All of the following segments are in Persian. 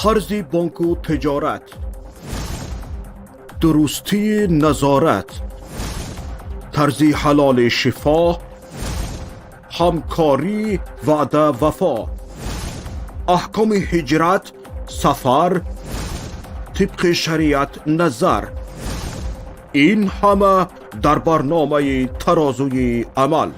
قرض بانک و تجارت، درستی نظارت، طرز حلال شفا، همکاری وعده وفا، احکام هجرت، سفر، طبق شریعت نظر، این همه در برنامه ترازوی عمل.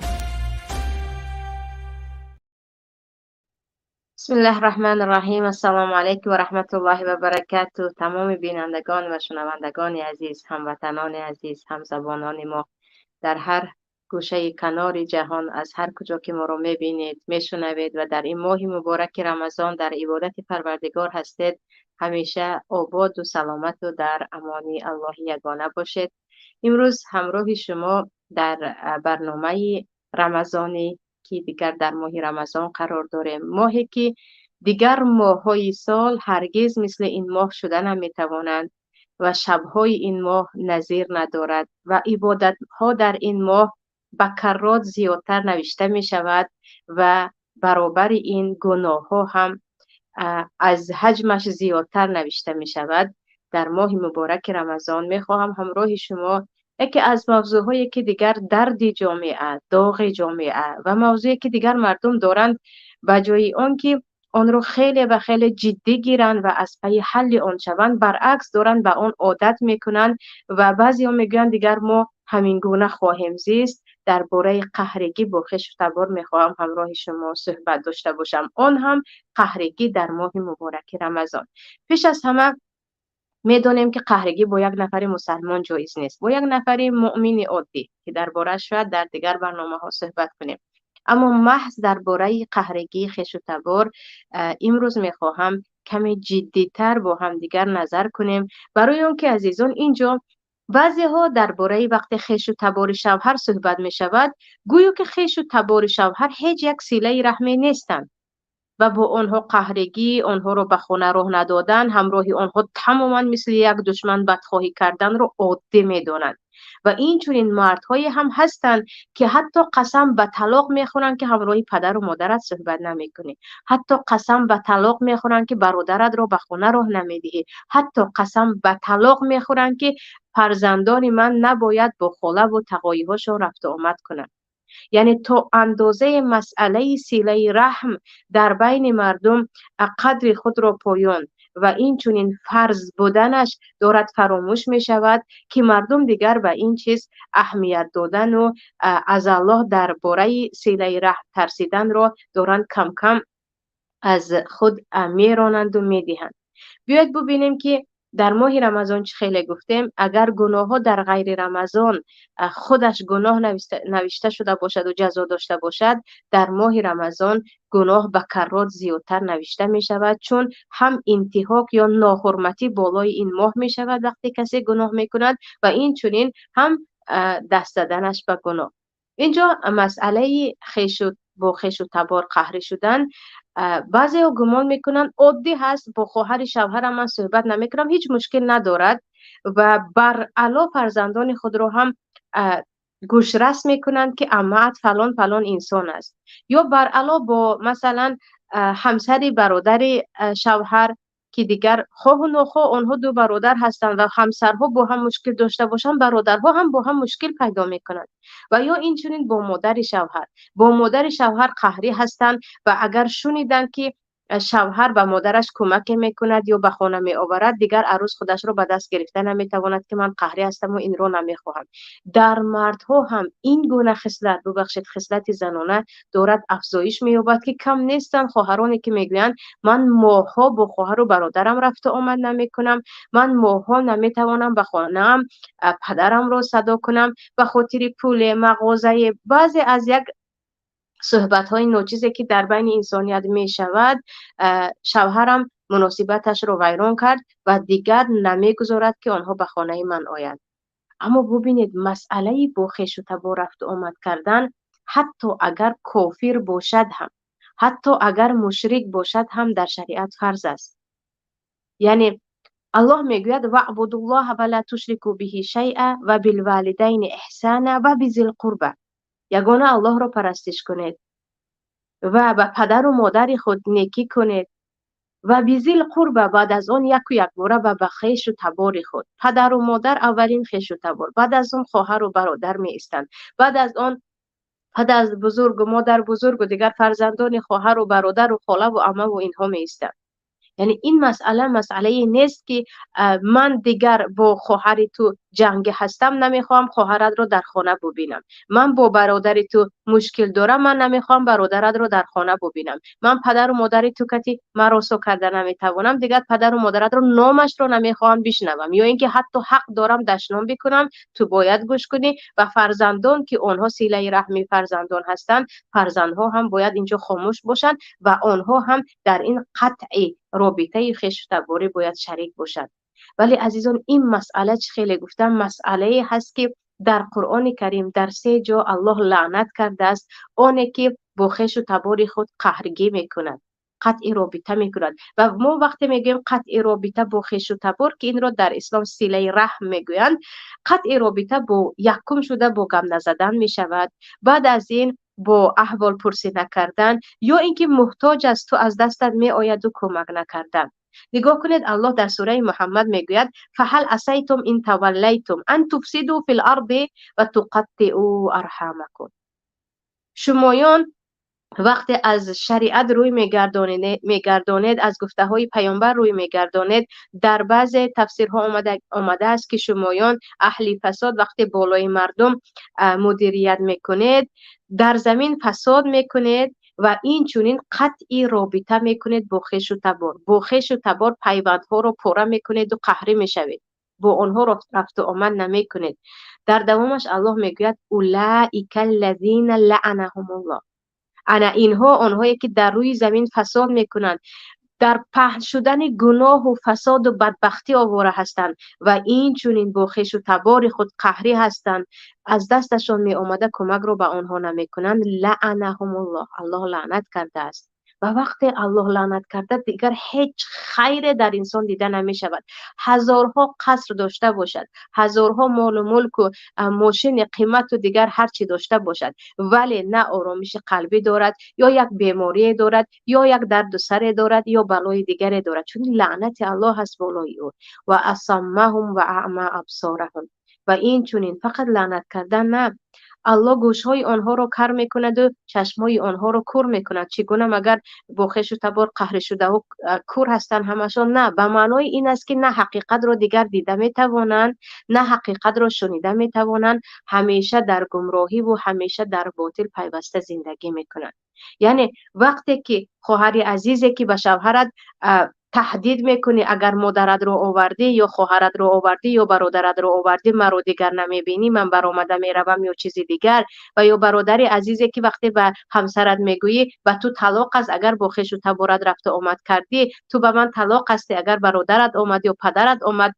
بسم الله الرحمن الرحیم. السلام علیکم و رحمت الله و برکاته. تمام بینندگان و شنوندگان عزیز، هموطنان عزیز، همزبانان ما در هر گوشه کنار جهان، از هر کجا که ما رو میبینید، میشنوید و در این ماه مبارک رمضان در عبادت پروردگار هستید، همیشه آباد و سلامت و در امانی الله یگانه باشید. امروز همراه شما در برنامه رمضانی که دیگر در ماه رمضان قرار داریم، ماهی که دیگر ماه‌های سال هرگز مثل این ماه شده نمیتوانند و شب‌های این ماه نظیر ندارد و عبادت‌ها در این ماه به کرات زیادتر نوشته می شود و برابر این گناه‌ها هم از حجمش زیادتر نوشته می شود. در ماه مبارک رمضان می خواهم همراه شما یکی از موضوعهایی که دیگر درد جامعه، داغ جامعه و موضوعی که دیگر مردم دارند، به جای آنکه آن رو خیلی و خیلی جدی گیرند و از پی حل آن شوند، برعکس دارند به آن عادت میکنند و بعضی ها میگویند دیگر ما همین گونه خواهیم زیست. درباره قهرگی با خویش و تبار میخواهم همراه شما صحبت داشته باشم، آن هم قهرگی در ماه مبارک رمضان. پیش از همه میدانیم که قهرگی با یک نفر مسلمان جایز نیست، با یک نفر مؤمن عادی که درباره شاید در دیگر برنامه ها صحبت کنیم، اما محض درباره قهرگی خویش و تبار امروز میخواهم کمی جدیتر با هم دیگر نظر کنیم، برای آنکه عزیزان اینجا بعضی ها درباره وقت خویش و تبار شوهر صحبت می شود، گویا که خویش و تبار شوهر هیچ یک صله رحمی نیستند و با آنها قهرگی، آنها رو به خانه راه ندادن، همراه آنها تماما مثل یک دشمن بدخواهی کردن رو عادی میدانند. و این چنین مردهایی هم هستند که حتی قسم به طلاق میخورند که همراه پدر و مادرت صحبت نمیکنی، حتی قسم به طلاق میخورند که برادرت رو به خانه راه نمیدهی، حتی قسم به طلاق میخورند که فرزندان من نباید با خاله و تقایهاشون رفت و آمد کنند. یعنی تا اندازه مسئله صله رحم در بین مردم قدر خود را پایان و این چنین فرض بودنش دارد فراموش می شود که مردم دیگر به این چیز اهمیت دادن و از الله درباره صله رحم ترسیدن را دارند کم کم از خود میرانند و میدهند. بیاید ببینیم که در ماه رمضان چه خیلی گفتیم، اگر گناه ها در غیر رمضان خودش گناه نوشته شده باشد و جزا داشته باشد، در ماه رمضان گناه به کرات زیادتر نوشته می شود، چون هم انتهاک یا ناحرمتی بالای این ماه می شود وقتی کسی گناه می کند و این چنین هم دست دادنش به گناه. اینجا مسئله با خویش و تبار قهری شدن، بعضی ها گمان میکنن عادی هست، با خواهر شوهرم من صحبت نمیکنم هیچ مشکل ندارد و بر علا فرزندان خود رو هم گوشرس میکنند که عمت فلان فلان انسان است، یا بر علا با مثلا همسر برادر شوهر که دیگر خواه و نخواه آنها دو برادر هستند و همسرها با هم مشکل داشته باشند، برادرها هم با هم مشکل پیدا میکنند. و یا اینچنین با مادر شوهر قهری هستند و اگر شنیدن که شوهر به مادرش کمک میکند یا به خانه می آورد، دیگر عروس خودش رو به دست گرفته نمیتواند که من قهری هستم و این رو نمیخواهم. در مردها هم این گونه خصلت، ببخشید خصلت زنانه دارد افزایش مییابد که کم نیستن خواهرانی که میگویند من ماها با خواهر و برادرم رفت و آمد نمیکنم، من ماها نمیتوانم به خانه‌ام پدرم را صدا کنم به خاطر پول مغازه. بعضی از یک صحبت های ناچیزی که در بین انسانیت می شود، شوهرم مناسبتش رو ویران کرد و دیگر نمی گذارد که آنها به خانه من آیند. اما ببینید مسئله با خویش و تبار رفت و آمد کردن، حتی اگر کافر باشد هم، حتی اگر مشرک باشد هم در شریعت فرض است. یعنی الله میگوید واعبدوا الله ولا تشركوا به شیئا و بالوالدین احسانا و بذی القربى، یگانه الله را پرستش کنید و به پدر و مادر خود نیکی کنید و بیزیل قربه بعد از آن یک و یک باره به خویش و تبار خود، پدر و مادر اولین خویش و تبار، بعد از آن خواهر و برادر می ایستند، بعد از آن پدر بزرگ و مادر بزرگ و دیگر فرزندان خواهر و برادر و خاله و عمه و اینها می ایستند. یعنی این مسئله نیست که من دیگر با خواهر تو جنگ هستم، نمیخوام خواهرت رو در خانه ببینم، من با برادر تو مشکل دارم، من نمیخوام برادرت رو در خانه ببینم، من پدر و مادر تو کتی مراسو کرده نمیتوانم، دیگر پدر و مادرت رو نامش رو نمیخوام بشنوم، یا اینکه حتی حق دارم دشنام بکنم، تو باید گوش کنی. و فرزندان که آنها صله رحمی فرزندان هستند، فرزندها هم باید اینجا خاموش باشند و آنها هم در این قطع رابطه خویش تباری باید شریک باشند. ولی عزیزان این مسئله چه خیلی گفتم مسئله هست که در قرآن کریم در 3 جا الله لعنت کرده است آنی که با خویش و تبار خود قهرگی میکند، قطع رابطه میکند. و ما وقتی میگیم قطع رابطه با خویش و تبار که این را در اسلام صله رحم میگویند، قطع رابطه با یکم شده با گم نزدن میشود، بعد از این با احوال پرسی نکردن، یا اینکه محتاج است تو از دستت می آید و کمک نکردن. نگاه کنید الله در سوره محمد میگوید فهل عسیتم ان تولیتم ان تفسدوا فی الارض و تقطعوا ارحامکم. شمایان وقتی از شریعت روی میگردانید، از گفته های پیامبر روی میگردانید، در بعض تفسیرها آمده است که شمایان اهل فساد وقتی بالای مردم مدیریت میکنید، در زمین فساد میکنید و این چونین قطعی رابطه میکنید با خویش و تبار، با خویش و تبار پیوندها رو پاره میکنید و قهری میشوید، با آنها رفت و آمد نمیکنید. در دوامش الله میگوید اولئک الذین لعنهم الله. انا اینها آنهایی که در روی زمین فساد میکنند، در پهن شدن گناه و فساد و بدبختی آواره هستند و این چونین با خویش و تبار خود قهری هستند، از دستشان می آمده کمک رو به آنها نمیکنند، لعنهم الله، الله لعنت کرده است. و وقتی الله لعنت کرده دیگر هیچ خیر در انسان دیده نمی شود. هزارها قصر داشته باشد، هزارها مال و ملک و ماشین قیمت و دیگر هر چی داشته باشد، ولی نه آرامش قلبی دارد، یا یک بیماری دارد، یا یک درد سر دارد، یا بلای دیگری دارد، چون لعنت الله هست بالای او. و اصمهم و اعمی ابصارهم. و این چونین فقط لعنت کردن نه، الله گوشهای آنها رو کر میکند و چشمای آنها رو کور میکند. چگونه مگر با خویش و تبار قهر شده و کور هستند همشان؟ نه، به معنای این است که نه حقیقت رو دیگر دیده میتوانند، نه حقیقت رو شنیده میتوانند، همیشه در گمراهی و همیشه در باطل پیوسته زندگی میکنند. یعنی وقتی که خواهر عزیزی که به شوهرت تهدید میکنی اگر مادرت رو آوردی یا خواهرت رو آوردی یا برادرت رو آوردی مرا دیگر نمیبینی، من برآمده میروم یا چیزی دیگر، و یا برادر عزیزی که وقتی به همسرت میگویی و تو طلاق است اگر با خویش و تبارت رفت و آمد کردی، تو به من طلاق هستی اگر برادرت آمد یا پدرت آمد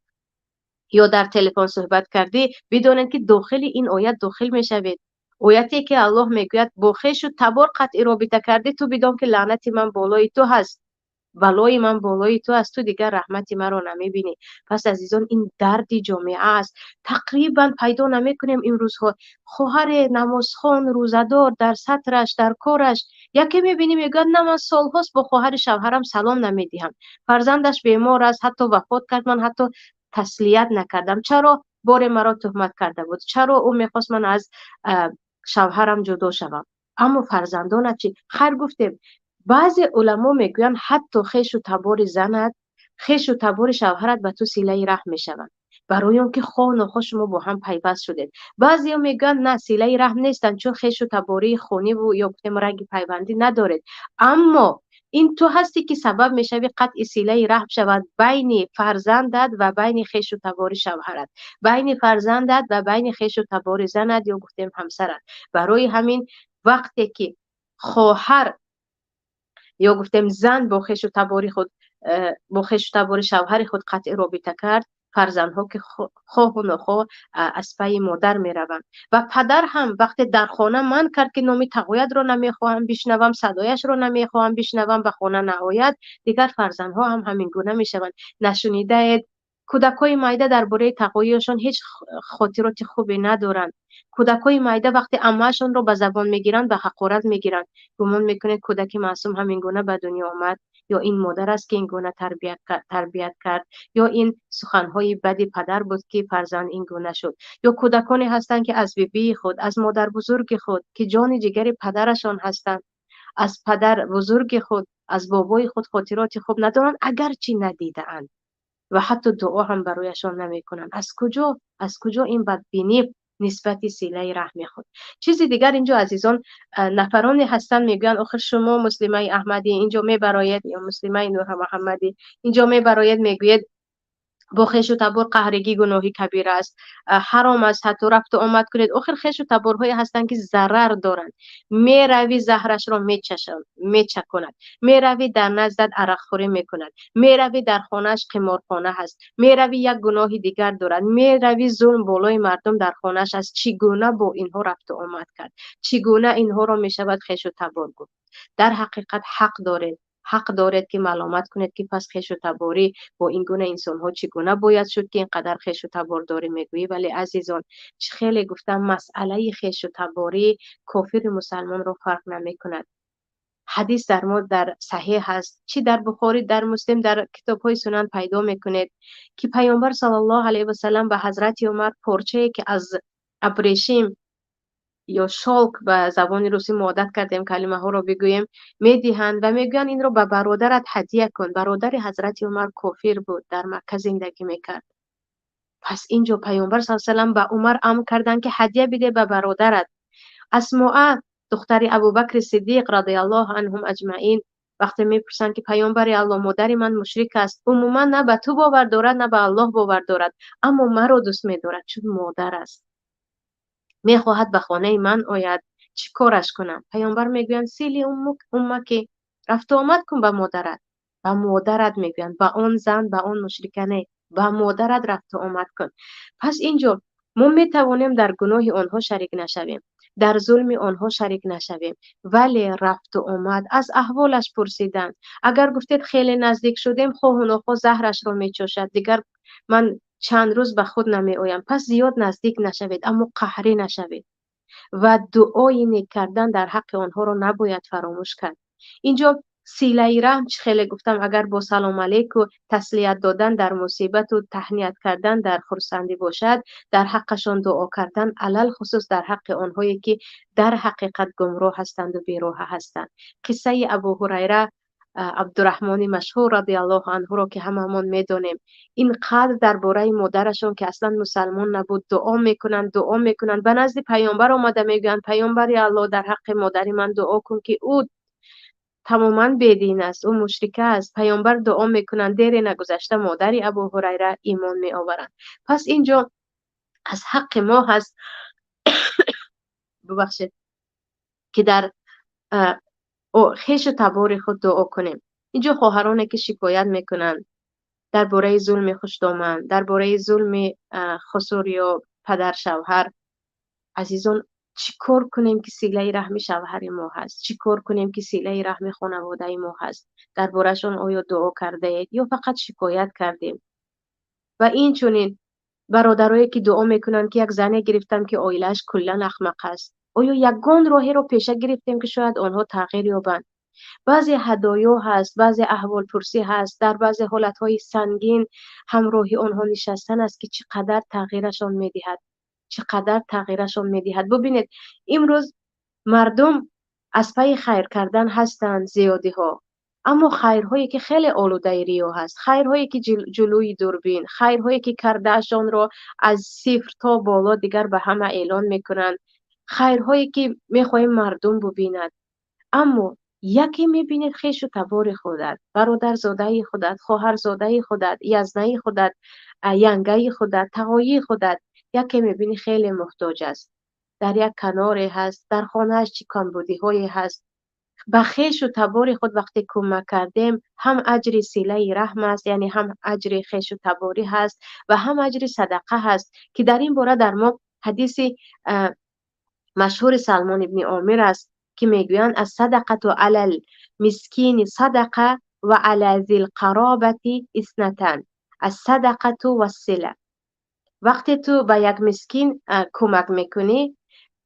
یا در تلفن صحبت کردی، بدونید که داخل این آیت داخل میشوید. آیتی که الله میگوید با خویش و تبار قطع رابطه کردی، تو بدون که لعنت من بالای تو هست، بلای من بالای تو است، تو دیگر رحمت من رو نمیبینی. پس عزیزان این دردی جامعه است، تقریبا پیدا نمیکنیم امروزها خواهر نمازخوان روزدار در سطرش در کارش، یکی میبینیم میگه نه من سالهاست با خواهر شوهرم سلام نمیدهم، فرزندش بیمار است حتی وفات کرد، من حتی تسلیت نکردم، چرا؟ بار مرا تهمت کرده بود، چرا او میخواست من از شوهرم جدا شوم. اما فرزندانت چی؟ خیر گفتیم بعضی علما میگویند حتی خویش و تبار زنت، خویش و تبار شوهرت به تو صله رحم میشوند، برای اون خان و خو شما با هم پیوست شدید. بعضی میگن نه صله رحم نیستن چون خویش و تباری خونی و یا گفتم رنگ پیوندی ندارید، اما این تو هستی که سبب میشوی قطع صله رحم شود بین فرزندت و بین خویش و تبار شوهرت، بین فرزندت و بین خویش و تبار زنت یا گفتم همسرت. برای همین وقتی که خواهر یا گفتم زن با خویش و تبار خود با خویش و تبار شوهر خود قطع رابطه کرد، فرزندها که خواه و نخواه از پی مادر می روند. و پدر هم وقتی در خانه من کرد که نامی تقویت رو نمیخواهم بشنوم، صدایش رو نمیخواهم بشنوم، به خانه نهایت دیگر فرزندها هم همین گونه می شوند. نشنیده کودکای مایده درباره تقویشان هیچ خاطرات خوبی ندارند. کودکای مایده وقتی عمهشان رو به زبان میگیرند به حقارت میگیرند. گمان میکنید کودک معصوم همین گونه به دنیا آمد، یا این مادر است که این گونه تربیت کرد، یا این سخنهای بدی پدر بود که فرزند این گونه شد. یا کودکانی هستند که از بیبی خود، از مادر بزرگ خود که جان جگر پدرشان هستند، از پدر بزرگ خود، از بابای خود خاطرات خوب ندارند، اگرچه ندیده‌اند و حتی دعا هم برایشان نمیکنند. از کجا این بدبینی نسبت صله رحم خود؟ چیزی دیگر اینجا عزیزان، نفرانی هستن میگن آخر شما مسلمای احمدی اینجا میبراید، یا مسلمای نور محمدی اینجا میبراید میگوید با خیش و تبر قهرگی گناهی کبیر است، حرام است حتی رفت و آمد کنید. آخر خیش و تبرهایی هستند که ضرر دارند. می روی زهرش را میچکند، می روی در نزدت عرق خوری میکند، می روی در خانهش قمارخانه هست، می روی یک گناه دیگر دارد، می روی ظلم بالای مردم در خانهش است. چگونه با اینها رفت و آمد کرد؟ چگونه اینها را میشود خیش و تبر گفت؟ در حقیقت حق دارد که ملامت کنید که پس خیش و تباری با این گونه انسان ها چگونه باید شد که اینقدر خیش و تبار داری میگویی. ولی عزیزان، خیلی گفتم مسئله خیش و تباری کافر مسلمان رو فرق نمی کند. حدیث در ما در صحیح هست، چی در بخاری، در مسلم، در کتاب های سنن پیدا میکنید که پیامبر صلی الله علیه و سلم به حضرت عمر پارچه که از ابریشم یا شالک به زبان روسی ما عادت کردیم کلمه ها رو بگوییم میدهند و میگویند این رو به برادرت هدیه کن. برادر حضرت عمر کافر بود، در مکه زندگی میکرد. پس اینجا پیامبر صلی الله علیه و سلم به عمر امر کردن که هدیه بده به برادرت. اسماء دختر ابوبکر صدیق رضی الله عنهم اجمعین وقتی میپرسند که پیامبر الله مادر من مشرک است، عموما نه به تو باور دارد نه به الله باور دارد، اما مرا دوست میدارد چون مادر است، میخواهد به خانه من آید، چی کارش کنم؟ پیامبر میگویند سیلی امک، رفت و آمد کن به مادرت میگویند، به آن زن، به آن مشرکنه، به مادرت رفت و آمد کن. پس اینجا ما میتوانیم در گناه آنها شریک نشویم، در ظلم آنها شریک نشویم، ولی رفت و آمد از احوالش پرسیدن. اگر گفتید خیلی نزدیک شدیم، خواه و نخواه زهرش را میچوشد، دیگر من چند روز به خود نمی آیم، پس زیاد نزدیک نشوید اما قهری نشوید و دعای نیک کردن در حق آنها را نباید فراموش کرد. اینجا صله رحم چه خیلی گفتم، اگر با سلام علیک و تسلیت دادن در مصیبت و تهنیت کردن در خرسندی باشد، در حقشان دعا کردن، علل خصوص در حق آنهایی که در حقیقت گمراه هستند و بیراه هستند. قصه ابو هریره عبدالرحمن مشهور رضی الله عنه را که هممون میدونیم، اینقدر درباره مادرشون که اصلا مسلمان نبود دعا میکنند به نزد پیامبر آمده میگویند پیامبر الله در حق مادر من دعا کن که او تماما بدین است، او مشرکه است. پیامبر دعا میکنند، دیر نگذشته مادر ابو هریره ایمان می آورند. پس اینجا از حق ما هست ببخشید که در خیش و تبار خود دعا کنیم. اینجا خواهرانی که شکایت میکنند درباره ظلم خوشدامن، درباره ظلم خسور یا پدر شوهر، عزیزان چی کار کنیم که صله رحم شوهر ما هست؟ چی کار کنیم که صله رحم خانواده ما هست؟ دربارهشون آیا دعا کرده اید یا فقط شکایت کردیم؟ و این چونین برادرایی که دعا میکنن که یک زنه گرفتم که آیلش کلا احمق است، آیا یگان راهی رو پیشه گرفتیم که شاید آنها تغییر یابند؟ بعضی هدایا هست، بعضی احوال پرسی هست، در بعضی حالتهای سنگین همراهی آنها نشستن است که چقدر تغییرشان میدهد. ببینید امروز مردم از پای خیر کردن هستند زیادی ها، اما خیرهایی که خیلی آلوده ریا هست، خیرهایی که جلوی دوربین، خیرهایی که کردهشان را از صفر تا بالا دیگر به همه اعلان میکنند، خیرهایی که میخواهیم مردم ببیند، اما یکی میبینید خیش و تبار خودت، برادر زاده خودت، خواهر زاده خودت، یزنه خودت، ینگه خودت، تقایی خودت، یکی میبینی خیلی محتاج است، در یک کناری هست، در خانهش چی کمبودی هایی هست. به خیش و تبار خود وقتی کمک کردیم، هم اجر صله رحم است، یعنی هم اجر خیش و تباری هست و هم اجر صدقه هست که در این باره در ما حدیث مشهور سلمان ابن عامر است که میگویند از صدقه علی المسکین صدقه و علی ذی القرابه اثنتان. از صدقه و الصله. وقتی تو به یک مسکین کمک میکنی،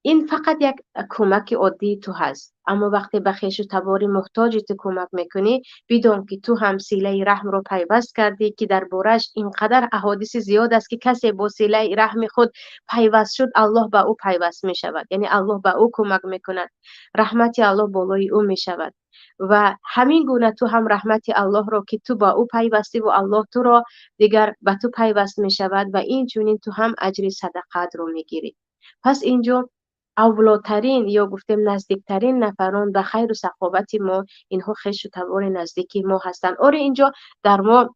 این فقط یک کمک عادی تو هست، اما وقتی به خویش و تبار محتاج تو کمک میکنی، بدون که تو هم صله رحم رو پیوست کردی که در بورش اینقدر احادیث زیاد است که کسی با صله رحم خود پیوست شد، الله به او پیوست می شود، یعنی الله به او کمک میکند، رحمت الله بالای او می شود. و همین گونه تو هم رحمت الله رو که تو با او پیوستی و الله تو را دیگر به تو پیوست می شود و این چونین تو هم اجر صدقات رو میگیری. پس اینجا اولاترین یا گفتیم نزدیکترین نفران به خیر و سخاوت ما، اینها خویش و تبار نزدیکی ما هستند. آره اینجا در ما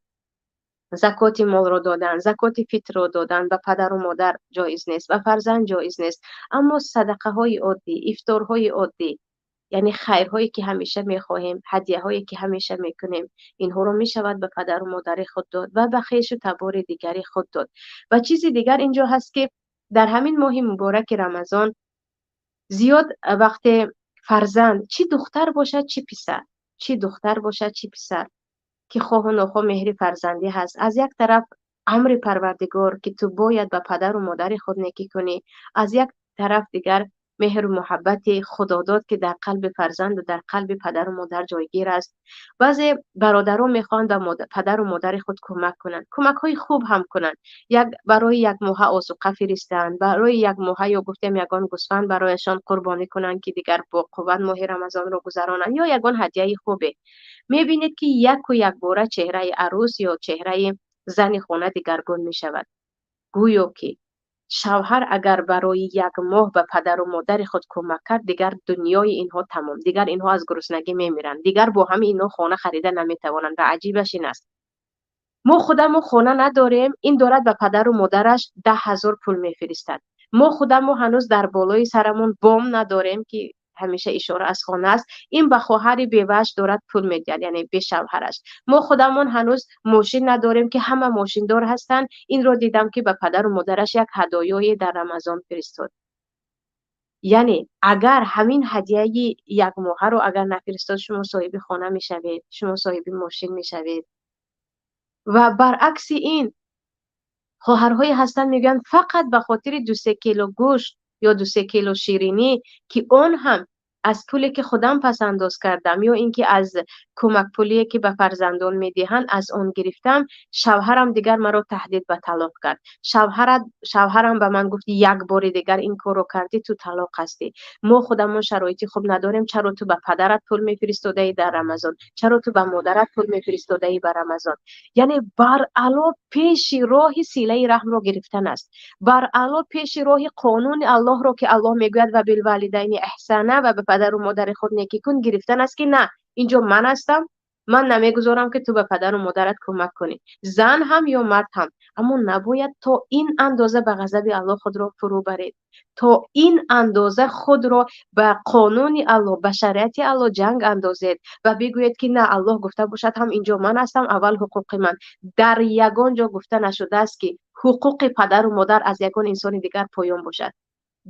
زکات مال رو دادن، زکات فطر رو دادن به پدر و مادر جایز نیست، و فرزند جایز نیست، اما صدقه های عادی، افطار های عادی، یعنی خیرهایی که همیشه میخواهیم، هدیه هایی که همیشه میکنیم، اینها رو میشود به پدر و مادر خود داد و به خویش و تبار دیگری خود داد. و چیزی دیگر اینجا هست که در همین ماه مبارک رمضان زیاد وقت فرزند، چی دختر باشد چی پسر، چی دختر باشد چی پسر، که خواه و نخواه مهر فرزندی هست. از یک طرف امر پروردگار که تو باید به پدر و مادر خود نیکی کنی، از یک طرف دیگر مهر و محبت خداداد که در قلب فرزند و در قلب پدر و مادر جایگیر است. بعضی برادران میخوان به پدر و مادر خود کمک کنند، کمک های خوب هم کنند، برای یک ماه آذوقه فرستند، برای یک ماه یا گفتم یگان گوسفند برایشان قربانی کنند که دیگر با قوت ماه رمضان رو گذرانند، یا یگان هدیه خوبه. میبینید که یک و یک باره چهره عروس یا چهره زن خانه دیگرگون می شود. گویا که شوهر اگر برای یک ماه به پدر و مادر خود کمک کرد، دیگر دنیای اینها تمام، دیگر اینها از گرسنگی میمیرند، دیگر با همه اینها خانه خریده نمیتوانند. و عجیبش این است ما خودمون خانه نداریم، این دارد به پدر و مادرش 10,000 پول میفرستد. ما خودمون هنوز در بالای سرمون بام نداریم که همیشه اشاره از خانه است، این به خواهر بیوه‌اش دارد پول میدهد، یعنی به شوهرش. ما خودمون هنوز ماشین نداریم که همه ماشین دار هستند، این رو دیدم که به پدر و مادرش یک هدایای در رمضان فرستاد. یعنی اگر همین هدیه یک ماه رو اگر نفرستاد، شما صاحب خانه میشوید، شما صاحب ماشین میشوید. و برعکس این خواهرهایی هستن میگن فقط به خاطر 2-3 کیلو گوشت یا 2-3 کیلو شیرینی، که اون هم از پولی که خودم پس انداز کردم یا اینکه از کمک پولی که به فرزندان میدهند از اون گرفتم، شوهرم دیگر مرا تهدید به طلاق کرد. شوهرم به من گفت یک بار دیگر این کارو کردی تو طلاق هستی. ما خودمون شرایطی خوب نداریم، چرا تو به پدرت پول میفرستاده ای در رمضان، چرا تو به مادرت پول میفرستاده ای در رمضان. یعنی بر علا پیش راه صله رحم رو گرفتن است، بر علا پیش راه قانون الله رو که الله میگوید و بالوالدین احسانه و به پدر و مادر خود نیکی کن گرفتن است، که نه اینجا من هستم، من نمیگذارم که تو به پدر و مادرت کمک کنی، زن هم یا مرد هم، اما نباید تا این اندازه به غضب الله خود را فرو برید، تا این اندازه خود را به قانون الله، به شریعت الله جنگ اندازید و بگویید که نه الله گفته باشد هم اینجا من هستم، اول حقوق من. در یگان جا گفته نشده است که حقوق پدر و مادر از یگان انسان دیگر پایان باشد،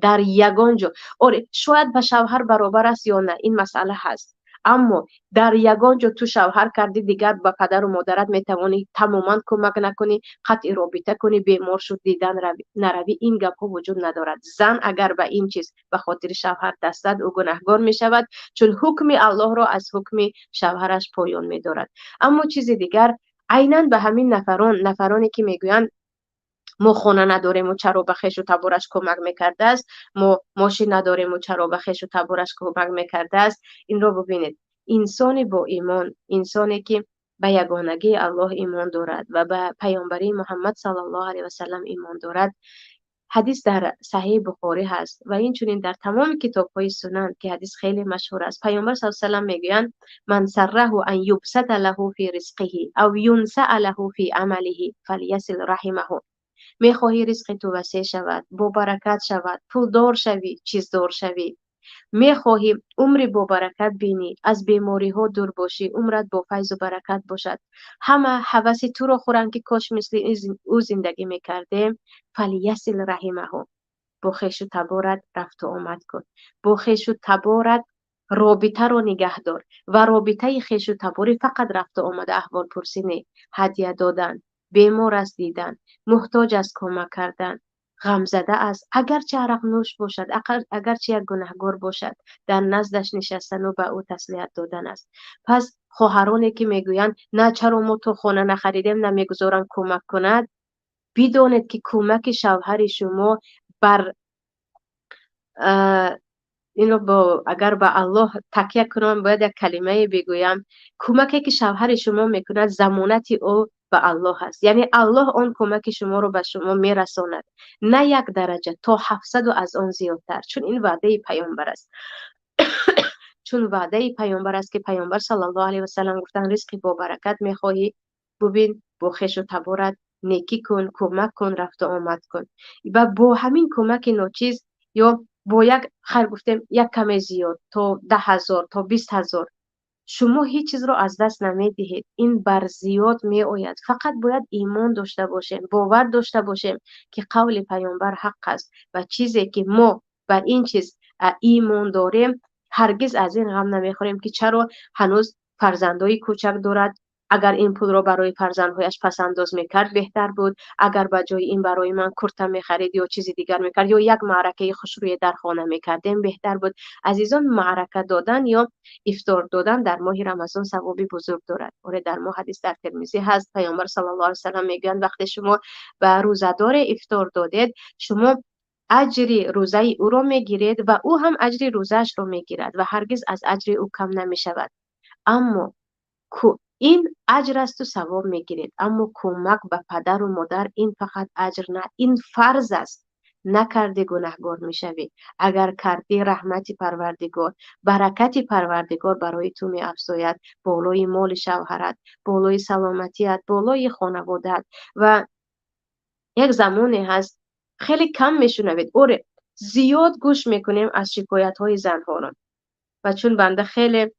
در یگان جا. آره شاید به شوهر برابر است یا نه، این مسئله هست، اما در یگان جا تو شوهر کردی دیگر به پدر و مادرت میتوانی تماما کمک نکنی، قطع رابطه کنی، بیمار شد دیدن نروی، این گپ ها وجود ندارد. زن اگر به این چیز به خاطر شوهر دست داد او گناهکار می شود، چون حکم الله را از حکم شوهرش پایان می دارد. اما چیز دیگر عیناً به همین نفرانی که میگویند ما خونه نداریم و چرا به خویش و تبارش کمک میکرده است، ما ماشین نداریم و چرا به خویش و تبارش کمک میکرده است، این رو ببینید. انسان با ایمان، انسانی که به یگانگی الله ایمان دارد و به پیامبری محمد صلی الله علیه و سلم ایمان دارد، حدیث در صحیح بخاری هست و این چنین در تمام کتاب های سنن که حدیث خیلی مشهور است. پیامبر صلی الله علیه و سلم میگویند من سره ان یبسط له فی رزقه او ینسأ له فی عمله فلیصل رحمه. میخواهی رزق تو وسیع شود، با برکت شود، پولدار شوی، چیزدار شوی، میخواهی عمر با برکت بینی، از بیماری ها دور باشی، عمرت با فیض و برکت باشد، همه هوس تو را خورن که کاش مثل او زندگی میکرده، فلیصل رحمه. با خویش و تبارت رفت و آمد کن، با خویش و تبارت رابطه رو نگه دار و رابطه خویش و تباری فقط رفت و آمد، احوال پرسینی، هدیه دادن، بیمار است دیدن، محتاج است کمک کردن، غمزده است، اگرچه عرق نوش باشد، اگرچه یک گناهکار باشد، در نزدش نشستن و به او تسلیت دادن است. پس خواهرانی که میگویند نه چرا ما تو خانه نخریدیم نمیگذارن کمک کند، بدانید که کمک شوهر شما بر اینو اگر به الله تکیه کنم باید یک کلمه بگویم، کمکی که شوهر شما میکند ضمانت او به الله هست. یعنی الله آن کمک شما رو به شما میرساند، نه 1 درجه تا 700 و از آن زیادتر، چون این وعده پیامبر است. چون وعده پیامبر است که پیامبر صلی الله علیه و سلم گفتن رزق با برکت میخواهی، ببین با خویش و تبارت نیکی کن، کمک کن، رفت و آمد کن. و با همین کمک ناچیز یا با یک خیر گفتیم یک کم زیاد تا 10,000 تا 20,000 شما هیچ چیز رو از دست نمی دهید. این بر زیاد می آید. فقط باید ایمان داشته باشیم، باور داشته باشیم که قول پیامبر حق است و چیزی که ما بر این چیز ایمان داریم هرگز از این غم نمیخوریم که چرا هنوز فرزندای کوچک دارد، اگر این پول رو برای فرزندهایش پس انداز میکرد بهتر بود، اگر به جای این برای من کرته میخرید یا چیزی دیگر میکرد یا یک معرکه خوشروی در خانه میکردیم بهتر بود. عزیزان، معرکه دادن یا افطار دادن در ماه رمضان ثوابی بزرگ دارد. اور در ماه حدیث در ترمذی هست، پیامبر صلی الله علیه و سلم میگن وقتی شما به روزدار افطار دادید شما اجری روزه او را میگیرید و او هم اجری روزش را میگیرد و هرگز از اجر او کم نمیشود. اما این اجر است و ثواب میگیرید، اما کمک به پدر و مادر این فقط اجر نه، این فرض است. نکردی گناهگار میشوی، اگر کردی رحمت پروردگار، برکت پروردگار برای تو می افزاید، بالای مال شوهرت، بالای سلامتیت، بالای خانوادت. و یک زمانی هست خیلی کم میشنوید، اوره زیاد گوش میکنیم از شکایت های زنها را. و چون بنده خیلی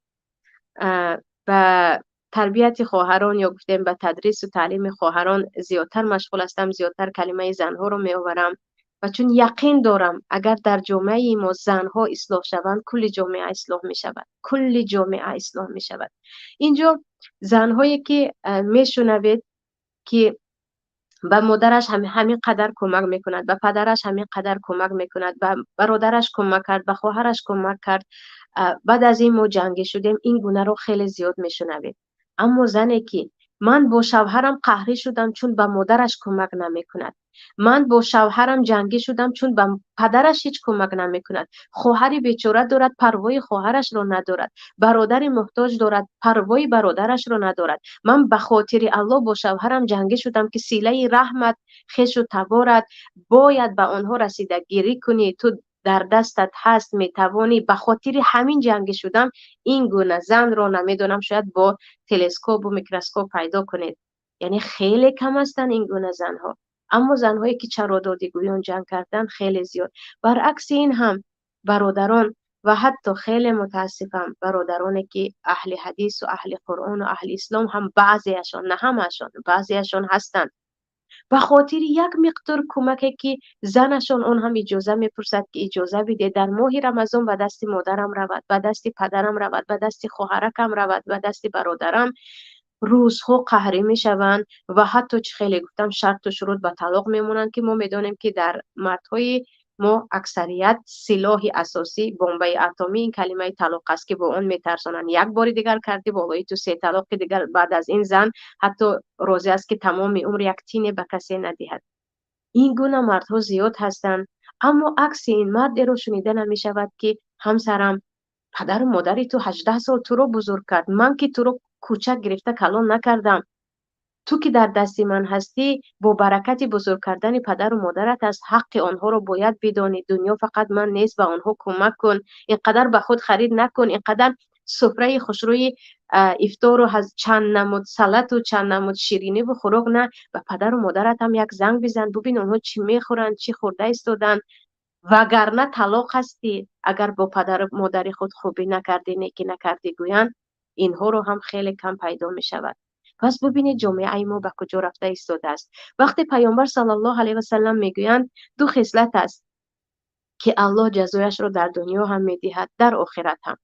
به تربیت خواهران یا گفتیم به تدریس و تعلیم خواهران زیادتر مشغول هستم، زیادتر کلمه زنها رو می آورم و چون یقین دارم اگر در جامعه ما زنها اصلاح شوند کل جامعه اصلاح می شود، کل جامعه اصلاح می شود. اینجا زنهایی که میشنوید که به مادرش همین قدر کمک میکند، به پدرش همین قدر کمک میکند، به برادرش کمک کرد، به خواهرش کمک کرد، بعد از این ما جنگی شدیم، این گونه رو خیلی زیاد میشنوید. اما زنی که من با شوهرم قهری شدم چون به مادرش کمک نمیکند، من با شوهرم جنگی شدم چون به پدرش هیچ کمک نمیکند، خواهری بیچاره دارد پروای خواهرش رو ندارد، برادری محتاج دارد پروای برادرش رو ندارد، من به خاطر الله با شوهرم جنگی شدم که سیله رحمت خویش و تبارت باید به آنها رسیدگی کنی، تو در دستت هست میتوانی، به خاطر همین جنگ شدم. این گونه زن رو نمیدونم شاید با تلسکوپ و میکروسکوپ پیدا کنید، یعنی خیلی کم هستن این گونه زنها. اما زنهایی که چرادادگویان جنگ کردن خیلی زیاد. برعکس این هم برادران و حتی خیلی متاسفم برادرانی که اهل حدیث و اهل قرآن و اهل اسلام هم بعضیشان، نه همشان، بعضیشان هستند به خاطر یک مقدار کمکی که زنشان اون هم اجازه میپرسد که اجازه بده در ماه رمضان به دست مادرم رود، به دست پدرم رود، به دست خواهرکم رود، به دست برادرم، روزها قهری میشوند و حتی چه خیلی گفتم شرط و شروط به طلاق میمونند که ما میدانیم که در مردهای ما اکثریت سلاح اساسی بمب اتمی این کلمه طلاق است که با اون میترسانند. یک بار دیگر کردی بالای تو 3 طلاق که دیگر بعد از این زن حتی راضی است که تمام عمر یک تینه به کسی ندهد. این گونه مردها زیاد هستند. اما عکس این مرد رو شنیده نمی شود که همسرم پدر و مادری تو 18 سال تو رو بزرگ کرد، من که تو رو کوچک گرفته کلان نکردم، تو که در دست من هستی با برکت بزرگ کردن پدر و مادرت از حق آنها رو باید بدانی، دنیا فقط من نیست، به آنها کمک کن، اینقدر به خود خرید نکن، اینقدر سفره خوشروی افطار و چند نمود سلات و چند نمود شیرینی و خوراک نه، به پدر و مادرت هم یک زنگ بزن ببین آنها چی میخورن، چی خورده ایستادن، وگرنه طلاق هستی. اگر با پدر و مادر خود خوبی نکردی، نیکی نکردی گویند، اینها رو هم خیلی کم پیدا می شود. پس ببینید جامعه ما به کجا رفته ایستاده است. وقتی پیامبر صلی الله علیه و سلم میگویند 2 خصلت است که الله جزایش رو در دنیا هم میدهد در آخرت هم،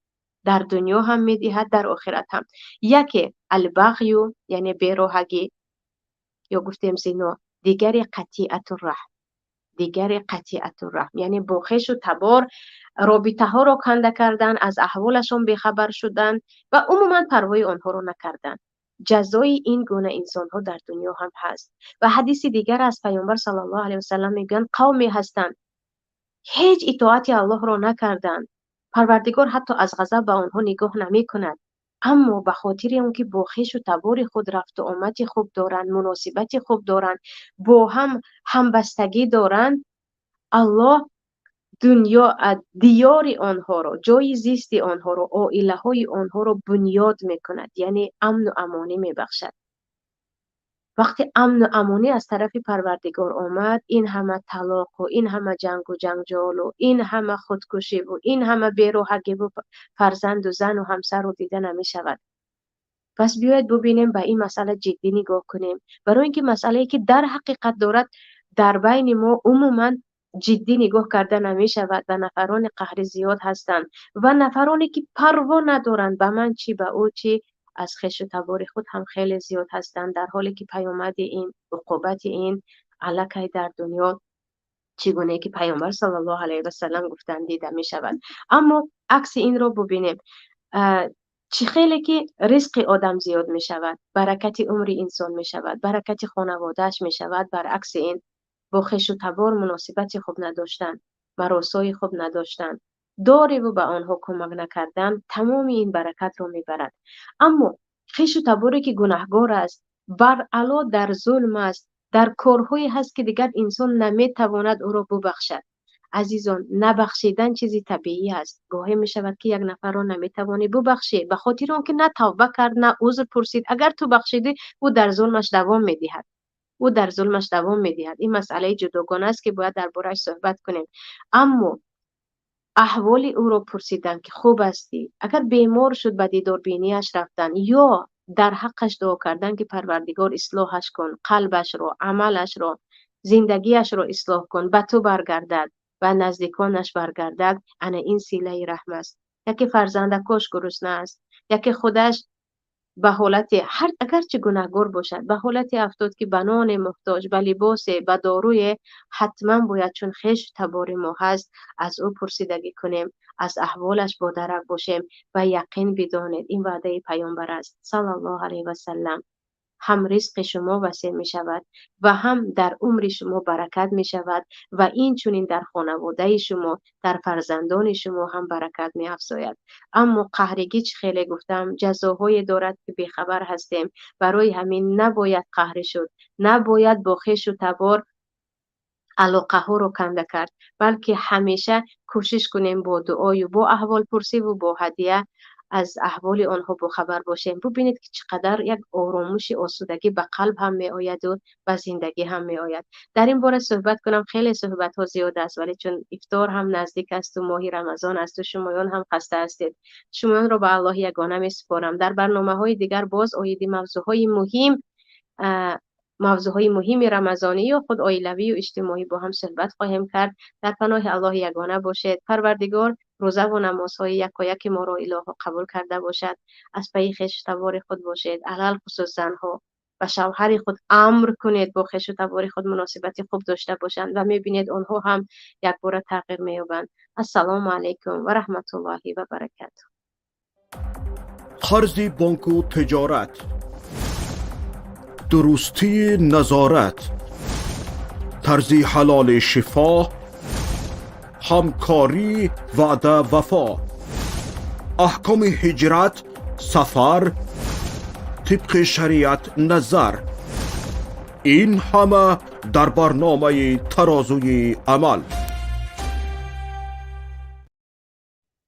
در دنیا هم میدهد در آخرت هم. یکی البغی یعنی بیراهگی، یا گفتیم زنا، دیگری قطیعت الرحم. دیگری قطیعت الرحم یعنی با خویش و تبار رابطه ها را کنده کردن، از احوالشون بیخبر شدن و عموما پروای آنها رو نکردن. جزای این گونه انسان ها در دنیا هم هست. و حدیث دیگر از پیامبر صلی الله علیه و سلم میگن قومی هستند هیچ اطاعت الله را نکردن، پروردگار حتی از غضب به آنها نگاه نمی کند، اما به خاطر اونکه با خویش و تبار خود رفت و آمد خوب دارند، مناسبت خوب دارند، با هم همبستگی دارند، الله دنیا دیار آنها را، جای زیست آنها را، عائله های آنها را بنیاد میکند، یعنی امن و امانی میبخشد. وقتی امن و امانی از طرف پروردگار آمد، این همه طلاق و این همه جنگ و جنجال و این همه خودکشی و این همه بی‌راحتی و فرزند و زن و همسر رو دیده نمی شود. پس بیاید ببینیم به این مسئله جدی نگاه کنیم، برای اینکه مسئله‌ای که در حقیقت دارد در بین ما عموما جدی نگاه کرده نمی شود و نفران قهر زیاد هستند و نفرانی که پروا ندارند به من چی به او چی، از خویش و تبار خود هم خیلی زیاد هستند، در حالی که پیامد این عقوبت این الکی در دنیا چگونه که پیامبر صلی الله علیه و سلم گفتند دیده می شود. اما عکس این رو ببینیم، چی خیلی که رزق آدم زیاد می شود، برکت عمر انسان می شود، برکت خانوادهش می شود، برعکس این با خویش و تبار مناسبت خوب نداشتن، مراسای خوب نداشتن، داری و به آنها کمک نکردن، تمام این برکت رو میبرد. اما خویش و تباری که گناهگار است، بر علا در ظلم است، در کارهایی هست که دیگر انسان نمیتواند او را ببخشد. عزیزان، نبخشیدن چیزی طبیعی است. گاهی می شود که یک نفر را نمیتوانی ببخشی به خاطر آنکه نه توبه کرد نه عذر پرسید. اگر تو بخشیدی او در ظلمش دوام میدهد، این مسئله جداگانه است که باید درباره‌اش صحبت کنیم. اما احوال او را پرسیدن که خوب استی، اگر بیمار شد به دیدار بینیش رفتن، یا در حقش دعا کردن که پروردگار اصلاحش کن، قلبش را، عملش را، زندگیش را اصلاح کن، به تو برگردد و نزدیکانش برگردد. انا این صله رحم است. یکی فرزندکش گرسنه است، یکی خودش به حالت اگرچه گناهگار باشد، به حالت افتاد که به نان محتاج، به لباس، به داروی، حتما باید چون خویش تبار ما هست از او پرسیدگی کنیم، از احوالش با درک باشیم و یقین بدانید این وعده پیامبر است صلی الله علیه و سلم. هم رزق شما وسیع می شود و هم در عمر شما برکت می شود و این چونین در خانواده شما، در فرزندان شما هم برکت می افزاید. اما قهرگی خیلی گفتم جزاهای دارد که بیخبر هستیم، برای همین نباید قهر شد، نباید با خویش و تبار علاقه ها رو کنده کرد، بلکه همیشه کوشش کنیم با دعای و با احوال پرسی و با هدیه از احوال آنها با خبر باشیم. ببینید که چقدر یک آرامش آسودگی به قلب هم می آید و به زندگی هم می آید. در این باره صحبت کنم، خیلی صحبت ها زیاد است، ولی چون افطار هم نزدیک است و ماه رمضان است و شمایان هم خسته هستید، شمایان رو به الله یگانه می سپارم. در برنامه های دیگر باز آید موضوع های مهم رمضانی یا خود عائلوی و اجتماعی با هم صحبت خواهیم کرد. در پناه الله یگانه باشید. پروردگار روزه و نمازهای یکایک ما را اله قبول کرده باشد. از پی خویش تبار خود باشید، علل خصوص زنها و شوهر خود امر کنید با خویش تبار خود مناسبت خوب داشته باشند و میبینید آنها هم یک بار تغییر مییابند. السلام علیکم و رحمت الله و برکاته. قرض بانک و تجارت، درستی نظارت، طرز حلال شفا، همکاری وعده وفا، احکام هجرت، سفر، طبق شریعت نظر، این همه در برنامه ترازوی عمل.